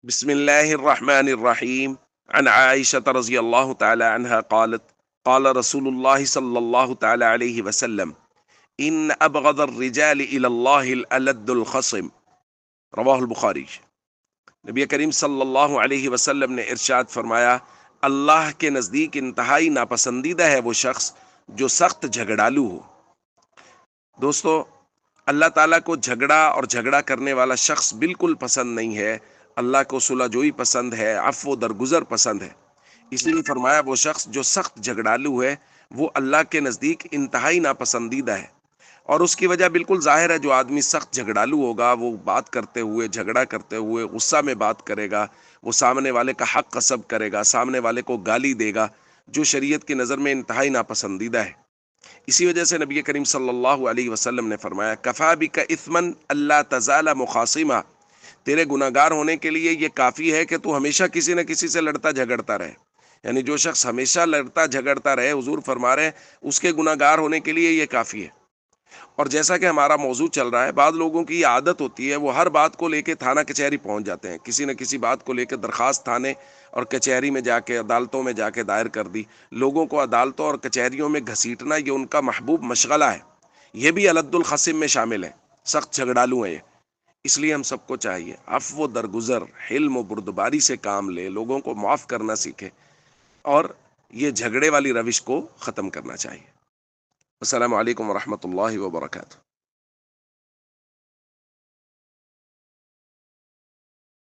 بسم الله الرحمن الرحيم. عن عائشة رضي الله تعالى عنها قالت: قال رسول الله صلى الله تعالى عليه وسلم: إن أبغض الرجال إلى الله الألد الخصم. رواہ البخاری۔ نبی کریم صلی اللہ علیہ وسلم نے ارشاد فرمایا، اللہ کے نزدیک انتہائی ناپسندیدہ ہے وہ شخص جو سخت جھگڑالو ہو۔ دوستو، اللہ تعالیٰ کو جھگڑا اور جھگڑا کرنے والا شخص بالکل پسند نہیں ہے۔ اللہ کو صلح جوئی پسند ہے، عفو و درگزر پسند ہے۔ اس لیے فرمایا وہ شخص جو سخت جھگڑالو ہے وہ اللہ کے نزدیک انتہائی ناپسندیدہ ہے۔ اور اس کی وجہ بالکل ظاہر ہے، جو آدمی سخت جھگڑالو ہوگا وہ بات کرتے ہوئے، جھگڑا کرتے ہوئے غصہ میں بات کرے گا، وہ سامنے والے کا حق غصب کرے گا، سامنے والے کو گالی دے گا، جو شریعت کی نظر میں انتہائی ناپسندیدہ ہے۔ اسی وجہ سے نبی کریم صلی اللہ علیہ وسلم نے فرمایا، کفا بک اثما اللہ تزال مخاصما، تیرے گناہگار ہونے کے لیے یہ کافی ہے کہ تو ہمیشہ کسی نہ کسی سے لڑتا جھگڑتا رہے۔ یعنی جو شخص ہمیشہ لڑتا جھگڑتا رہے، حضور فرما رہے ہیں اس کے گناہگار ہونے کے لیے یہ کافی ہے۔ اور جیسا کہ ہمارا موضوع چل رہا ہے، بعض لوگوں کی یہ عادت ہوتی ہے، وہ ہر بات کو لے کے تھانہ کچہری پہنچ جاتے ہیں، کسی نہ کسی بات کو لے کے درخواست تھانے اور کچہری میں جا کے، عدالتوں میں جا کے دائر کر دی۔ لوگوں کو عدالتوں اور کچہریوں میں گھسیٹنا یہ ان کا محبوب مشغلہ ہے۔ یہ بھی الد الخصم میں شامل ہے، سخت جھگڑالو ہیں یہ۔ اس لیے ہم سب کو چاہیے عفو و درگزر، حلم و بردباری سے کام لے، لوگوں کو معاف کرنا سیکھے اور یہ جھگڑے والی روش کو ختم کرنا چاہیے۔ السلام علیکم ورحمۃ اللہ وبرکاتہ۔